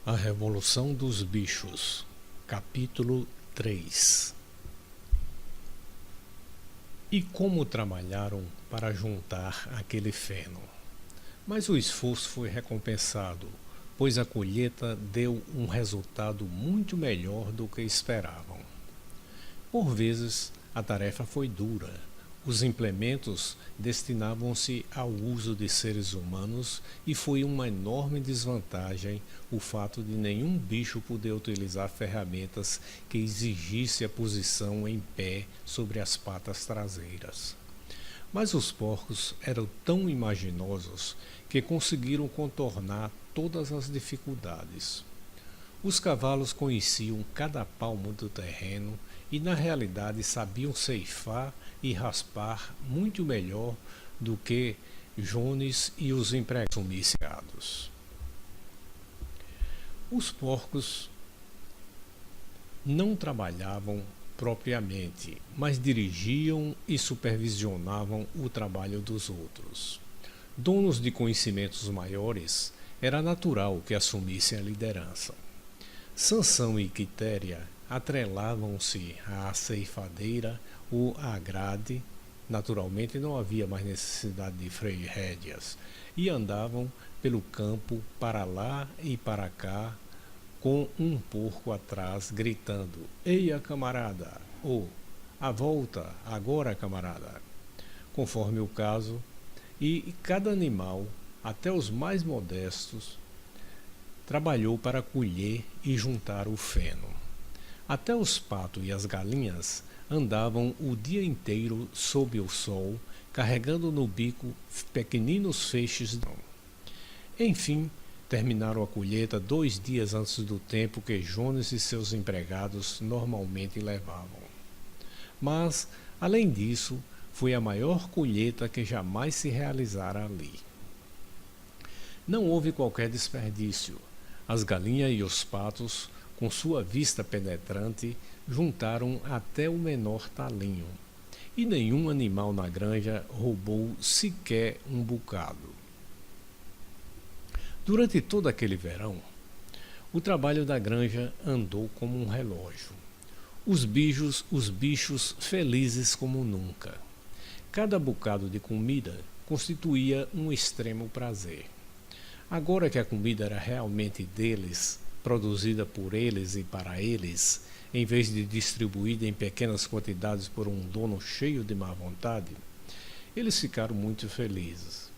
A Revolução dos Bichos, capítulo 3. E como trabalharam para juntar aquele feno. Mas o esforço foi recompensado, pois a colheita deu um resultado muito melhor do que esperavam. Por vezes, a tarefa foi dura. Os implementos destinavam-se ao uso de seres humanos e foi uma enorme desvantagem o fato de nenhum bicho poder utilizar ferramentas que exigisse a posição em pé sobre as patas traseiras. Mas os porcos eram tão imaginosos que conseguiram contornar todas as dificuldades. Os cavalos conheciam cada palmo do terreno e, na realidade, sabiam ceifar e raspar muito melhor do que Jones e os empregados homicidados. Os porcos não trabalhavam propriamente, mas dirigiam e supervisionavam o trabalho dos outros. Donos de conhecimentos maiores, era natural que assumissem a liderança. Sansão e Quitéria atrelavam-se à ceifadeira ou à grade, naturalmente não havia mais necessidade de freio e rédeas, e andavam pelo campo para lá e para cá, com um porco atrás gritando: "Eia, camarada!" ou "À volta, agora, camarada!", conforme o caso, e cada animal, até os mais modestos, trabalhou para colher e juntar o feno. Até os patos e as galinhas andavam o dia inteiro sob o sol, carregando no bico pequeninos feixes de pão. Enfim, terminaram a colheita 2 dias antes do tempo que Jones e seus empregados normalmente levavam. Mas, além disso, foi a maior colheita que jamais se realizara ali. Não houve qualquer desperdício. As galinhas e os patos, com sua vista penetrante, juntaram até o menor talinho, e nenhum animal na granja roubou sequer um bocado. Durante todo aquele verão, o trabalho da granja andou como um relógio. Os bichos felizes como nunca. Cada bocado de comida constituía um extremo prazer. Agora que a comida era realmente deles, produzida por eles e para eles, em vez de distribuída em pequenas quantidades por um dono cheio de má vontade, eles ficaram muito felizes.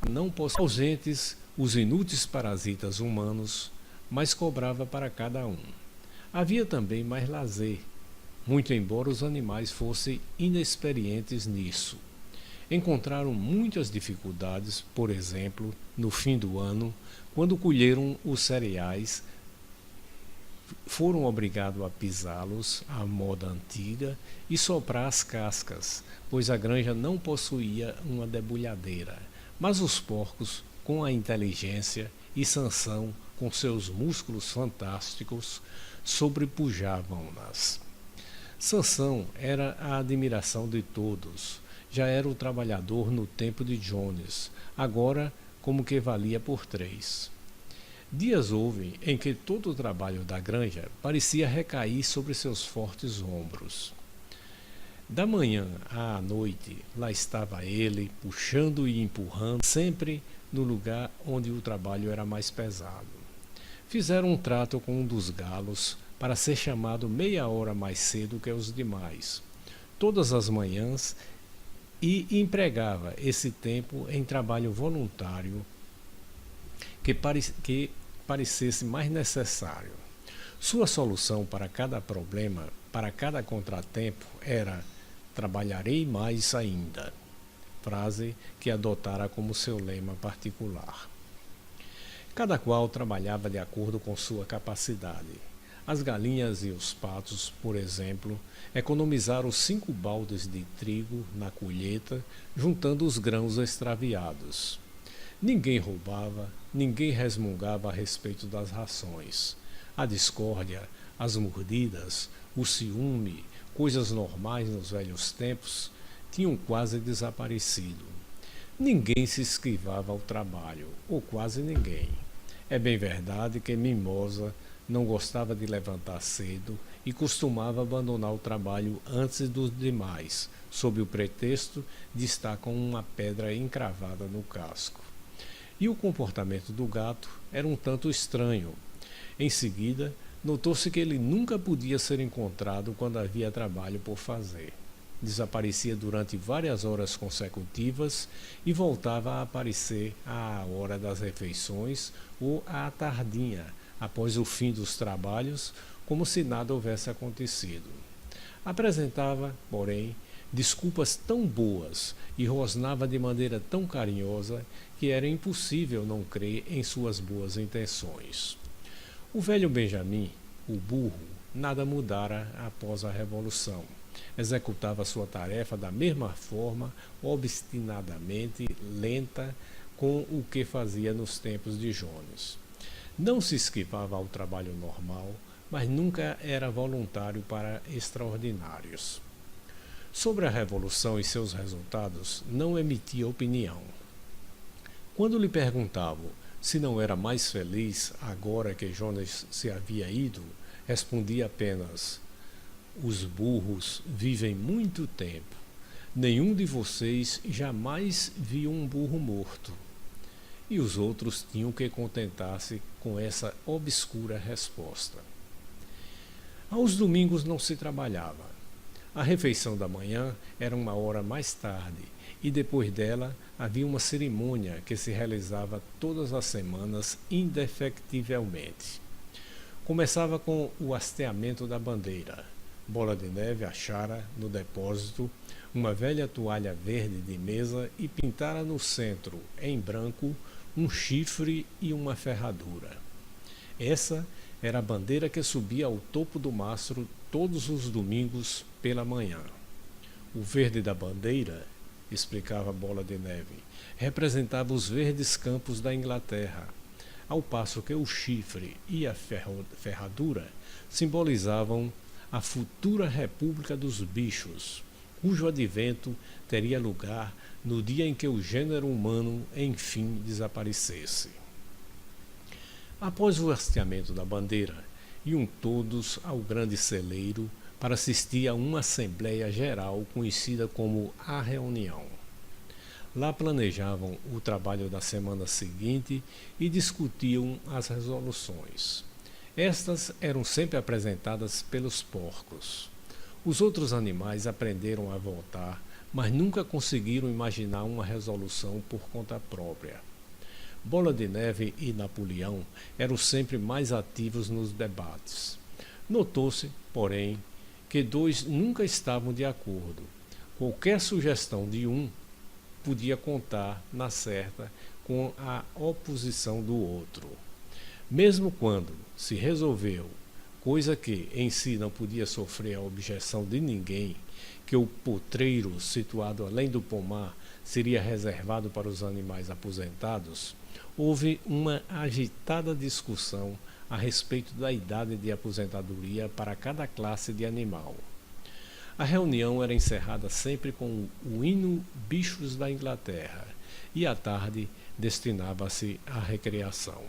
Não possuíam ausentes os inúteis parasitas humanos, mas cobrava para cada um. Havia também mais lazer, muito embora os animais fossem inexperientes nisso. Encontraram muitas dificuldades, por exemplo, no fim do ano, quando colheram os cereais, foram obrigados a pisá-los à moda antiga e soprar as cascas, pois a granja não possuía uma debulhadeira, mas os porcos, com a inteligência, e Sansão, com seus músculos fantásticos, sobrepujavam-nas. Sansão era a admiração de todos. Já era o trabalhador no tempo de Jones, agora como que valia por 3. Dias houve em que todo o trabalho da granja parecia recair sobre seus fortes ombros. Da manhã à noite, lá estava ele, puxando e empurrando, sempre no lugar onde o trabalho era mais pesado. Fizeram um trato com um dos galos para ser chamado meia hora mais cedo que os demais, todas as manhãs, e empregava esse tempo em trabalho voluntário que parecesse mais necessário. Sua solução para cada problema, para cada contratempo, era: "Trabalharei mais ainda", frase que adotara como seu lema particular. Cada qual trabalhava de acordo com sua capacidade. As galinhas e os patos, por exemplo, economizaram 5 baldes de trigo na colheita, juntando os grãos extraviados. Ninguém roubava, ninguém resmungava a respeito das rações. A discórdia, as mordidas, o ciúme, coisas normais nos velhos tempos, tinham quase desaparecido. Ninguém se esquivava ao trabalho, ou quase ninguém. É bem verdade que Mimosa não gostava de levantar cedo e costumava abandonar o trabalho antes dos demais, sob o pretexto de estar com uma pedra encravada no casco. E o comportamento do gato era um tanto estranho. Em seguida, notou-se que ele nunca podia ser encontrado quando havia trabalho por fazer. Desaparecia durante várias horas consecutivas e voltava a aparecer à hora das refeições ou à tardinha, após o fim dos trabalhos, como se nada houvesse acontecido. Apresentava, porém, desculpas tão boas e rosnava de maneira tão carinhosa que era impossível não crer em suas boas intenções. O velho Benjamin, o burro, nada mudara após a Revolução. Executava sua tarefa da mesma forma, obstinadamente, lenta, com o que fazia nos tempos de Jones. Não se esquivava ao trabalho normal, mas nunca era voluntário para extraordinários. Sobre a Revolução e seus resultados, não emitia opinião. Quando lhe perguntavam se não era mais feliz agora que Jones se havia ido, respondia apenas: os burros vivem muito tempo. Nenhum de vocês jamais viu um burro morto. E os outros tinham que contentar-se com essa obscura resposta. Aos domingos não se trabalhava. A refeição da manhã era uma hora mais tarde, e depois dela havia uma cerimônia que se realizava todas as semanas indefectivelmente. Começava com o hasteamento da bandeira. Bola de Neve achara, no depósito, uma velha toalha verde de mesa e pintara no centro, em branco, um chifre e uma ferradura. Essa era a bandeira que subia ao topo do mastro todos os domingos pela manhã. O verde da bandeira, explicava Bola de Neve, representava os verdes campos da Inglaterra, ao passo que o chifre e a ferradura simbolizavam a futura República dos Bichos, cujo advento teria lugar no dia em que o gênero humano enfim desaparecesse. Após o hasteamento da bandeira, iam todos ao grande celeiro para assistir a uma assembleia geral conhecida como a reunião. Lá planejavam o trabalho da semana seguinte e discutiam as resoluções. Estas eram sempre apresentadas pelos porcos. Os outros animais aprenderam a votar, mas nunca conseguiram imaginar uma resolução por conta própria. Bola de Neve e Napoleão eram sempre mais ativos nos debates. Notou-se, porém, que dois nunca estavam de acordo. Qualquer sugestão de um podia contar, na certa, com a oposição do outro. Mesmo quando se resolveu, coisa que em si não podia sofrer a objeção de ninguém, que o potreiro situado além do pomar seria reservado para os animais aposentados, houve uma agitada discussão a respeito da idade de aposentadoria para cada classe de animal. A reunião era encerrada sempre com o hino Bichos da Inglaterra, e à tarde destinava-se à recreação.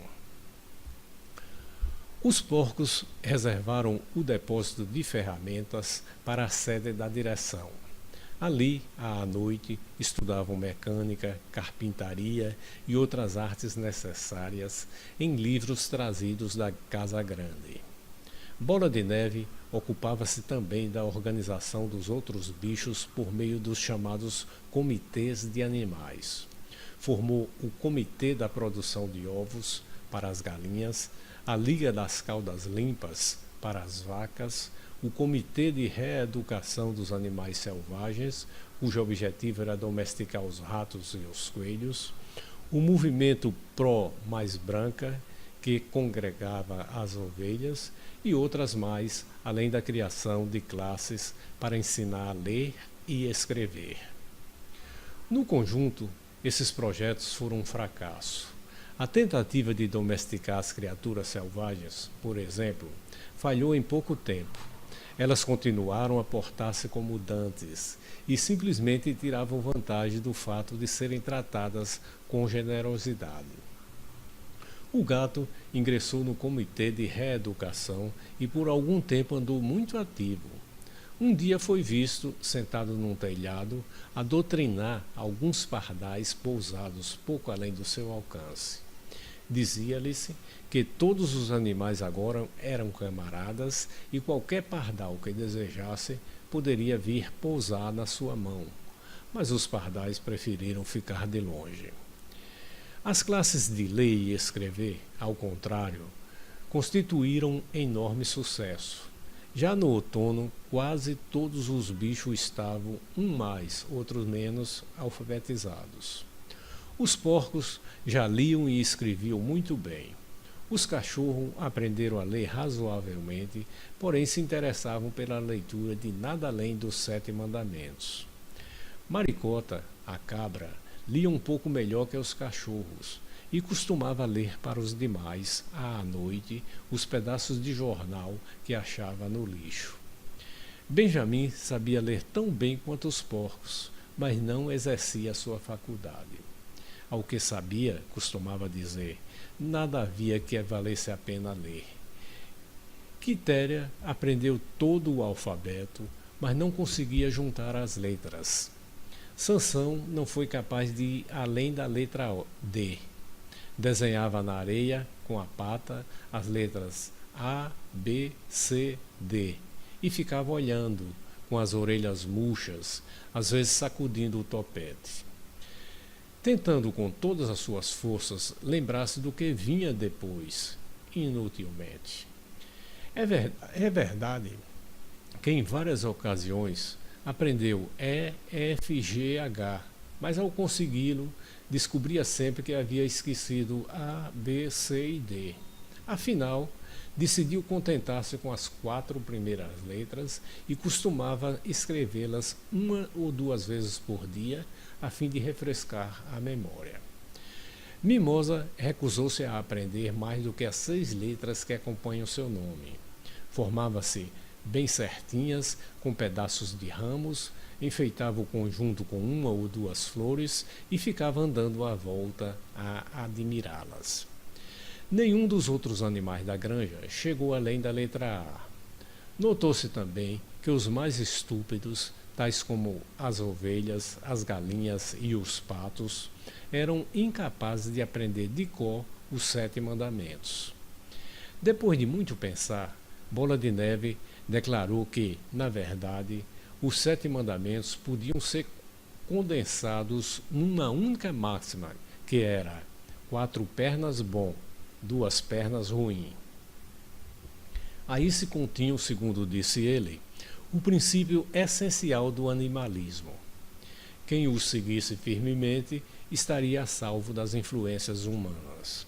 Os porcos reservaram o depósito de ferramentas para a sede da direção. Ali, à noite, estudavam mecânica, carpintaria e outras artes necessárias em livros trazidos da Casa Grande. Bola de Neve ocupava-se também da organização dos outros bichos por meio dos chamados comitês de animais. Formou o Comitê da Produção de Ovos para as galinhas, a Liga das Caudas Limpas para as vacas, o Comitê de Reeducação dos Animais Selvagens, cujo objetivo era domesticar os ratos e os coelhos, o Movimento Pró Mais Branca, que congregava as ovelhas, e outras mais, além da criação de classes para ensinar a ler e escrever. No conjunto, esses projetos foram um fracasso. A tentativa de domesticar as criaturas selvagens, por exemplo, falhou em pouco tempo. Elas continuaram a portar-se como dantes e simplesmente tiravam vantagem do fato de serem tratadas com generosidade. O gato ingressou no comitê de reeducação e por algum tempo andou muito ativo. Um dia foi visto, sentado num telhado, a doutrinar alguns pardais pousados pouco além do seu alcance. Dizia-lhe-se que todos os animais agora eram camaradas e qualquer pardal que desejasse poderia vir pousar na sua mão, mas os pardais preferiram ficar de longe. As classes de ler e escrever, ao contrário, constituíram enorme sucesso. Já no outono, quase todos os bichos estavam, um mais, outros menos, alfabetizados. Os porcos já liam e escreviam muito bem. Os cachorros aprenderam a ler razoavelmente, porém se interessavam pela leitura de nada além dos 7 mandamentos. Maricota, a cabra, lia um pouco melhor que os cachorros e costumava ler para os demais, à noite, os pedaços de jornal que achava no lixo. Benjamin sabia ler tão bem quanto os porcos, mas não exercia sua faculdade. Ao que sabia, costumava dizer, nada havia que valesse a pena ler. Quitéria aprendeu todo o alfabeto, mas não conseguia juntar as letras. Sansão não foi capaz de ir além da letra D. Desenhava na areia, com a pata, as letras A, B, C, D e ficava olhando, com as orelhas murchas, às vezes sacudindo o topete. Tentando com todas as suas forças lembrar-se do que vinha depois, inutilmente. É verdade que em várias ocasiões aprendeu E, F, G, H, mas ao consegui-lo, descobria sempre que havia esquecido A, B, C e D. Afinal, decidiu contentar-se com as 4 primeiras letras e costumava escrevê-las 1 ou 2 vezes por dia, a fim de refrescar a memória. Mimosa recusou-se a aprender mais do que as 6 letras que acompanham seu nome. Formava-se bem certinhas, com pedaços de ramos, enfeitava o conjunto com 1 ou 2 flores e ficava andando à volta a admirá-las. Nenhum dos outros animais da granja chegou além da letra A. Notou-se também que os mais estúpidos, tais como as ovelhas, as galinhas e os patos, eram incapazes de aprender de cor os 7 mandamentos. Depois de muito pensar, Bola de Neve declarou que, na verdade, os 7 mandamentos podiam ser condensados numa única máxima, que era 4 pernas bom, 2 pernas ruim. Aí se continha, segundo disse ele, o princípio essencial do animalismo. Quem o seguisse firmemente estaria a salvo das influências humanas.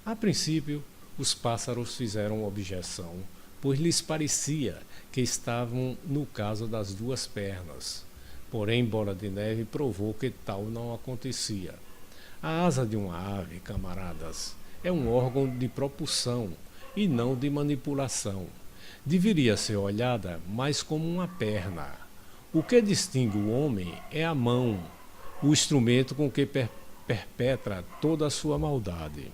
A princípio, os pássaros fizeram objeção, pois lhes parecia que estavam no caso das 2 pernas. Porém, Bola de Neve provou que tal não acontecia. A asa de uma ave, camaradas, é um órgão de propulsão e não de manipulação. Deveria ser olhada mais como uma perna. O que distingue o homem é a mão, o instrumento com que perpetra toda a sua maldade.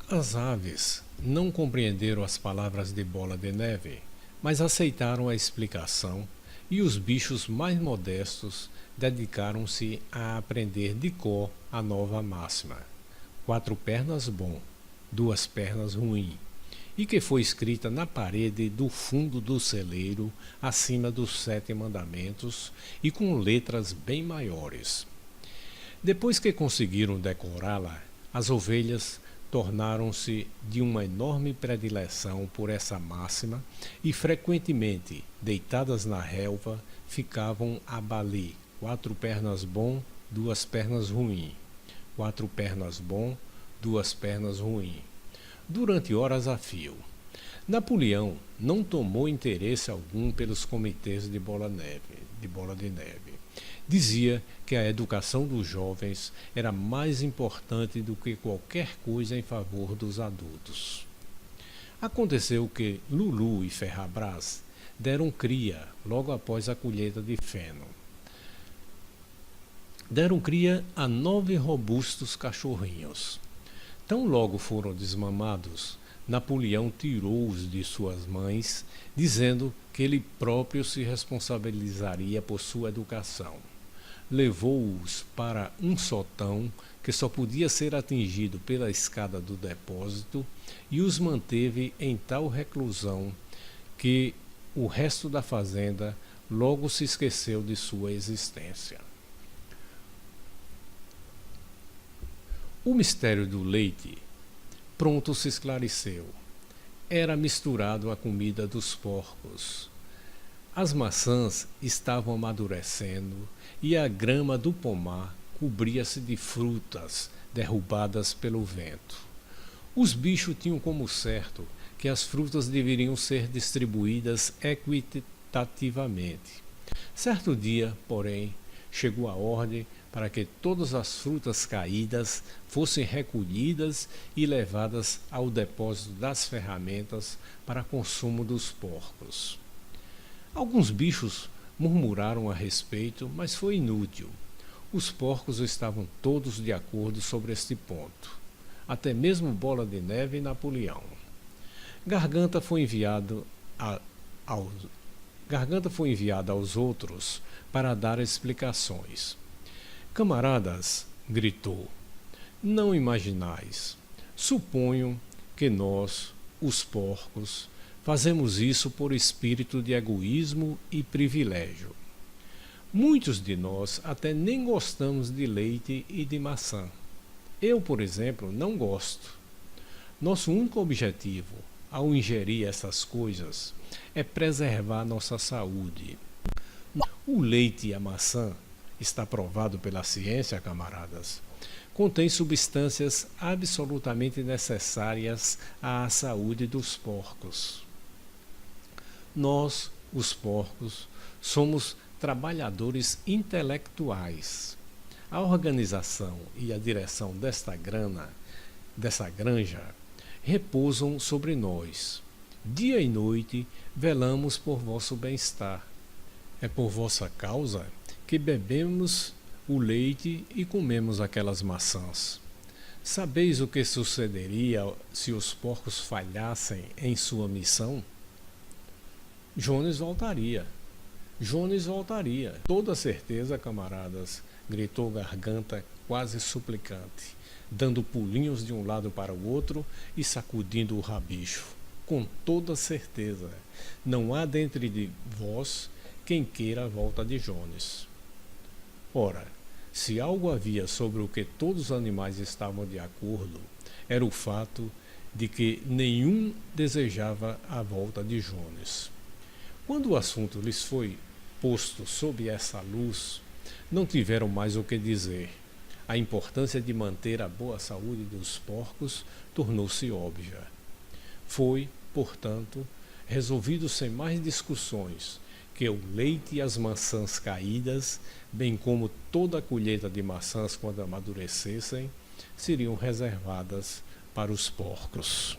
As aves não compreenderam as palavras de Bola de Neve, mas aceitaram a explicação, e os bichos mais modestos dedicaram-se a aprender de cor a nova máxima: 4 pernas bom, 2 pernas ruim, e que foi escrita na parede do fundo do celeiro, acima dos 7 mandamentos, e com letras bem maiores. Depois que conseguiram decorá-la, as ovelhas tornaram-se de uma enorme predileção por essa máxima e frequentemente, deitadas na relva, ficavam a balir: 4 pernas bom, 2 pernas ruim, 4 pernas bom, 2 pernas ruim, durante horas a fio. Napoleão não tomou interesse algum pelos comitês de Bola de Neve. Dizia que a educação dos jovens era mais importante do que qualquer coisa em favor dos adultos. Aconteceu que Lulu e Ferrabras deram cria logo após a colheita de feno. Deram cria a 9 robustos cachorrinhos. Tão logo foram desmamados, Napoleão tirou-os de suas mães, dizendo que ele próprio se responsabilizaria por sua educação. Levou-os para um sótão que só podia ser atingido pela escada do depósito e os manteve em tal reclusão que o resto da fazenda logo se esqueceu de sua existência. O mistério do leite pronto se esclareceu. Era misturado à comida dos porcos. As maçãs estavam amadurecendo e a grama do pomar cobria-se de frutas derrubadas pelo vento. Os bichos tinham como certo que as frutas deveriam ser distribuídas equitativamente. Certo dia, porém, chegou a ordem para que todas as frutas caídas fossem recolhidas e levadas ao depósito das ferramentas para consumo dos porcos. Alguns bichos murmuraram a respeito, mas foi inútil. Os porcos estavam todos de acordo sobre este ponto. Até mesmo Bola de Neve e Napoleão. Garganta foi enviado aos outros para dar explicações. Camaradas, gritou, não imaginais. Suponho que nós, os porcos, fazemos isso por espírito de egoísmo e privilégio. Muitos de nós até nem gostamos de leite e de maçã. Eu, por exemplo, não gosto. Nosso único objetivo, ao ingerir essas coisas, é preservar nossa saúde. O leite e a maçã, está provado pela ciência, camaradas, contém substâncias absolutamente necessárias à saúde dos porcos. Nós, os porcos, somos trabalhadores intelectuais. A organização e a direção dessa granja, repousam sobre nós. Dia e noite velamos por vosso bem-estar. É por vossa causa que bebemos o leite e comemos aquelas maçãs. Sabeis o que sucederia se os porcos falhassem em sua missão? Jones voltaria. Jones voltaria. Toda certeza, camaradas, gritou Garganta quase suplicante, dando pulinhos de um lado para o outro e sacudindo o rabicho. Com toda certeza, não há dentre de vós quem queira a volta de Jones. Ora, se algo havia sobre o que todos os animais estavam de acordo, era o fato de que nenhum desejava a volta de Jones. Quando o assunto lhes foi posto sob essa luz, não tiveram mais o que dizer. A importância de manter a boa saúde dos porcos tornou-se óbvia. Foi, portanto, resolvido sem mais discussões que o leite e as maçãs caídas, bem como toda a colheita de maçãs quando amadurecessem, seriam reservadas para os porcos.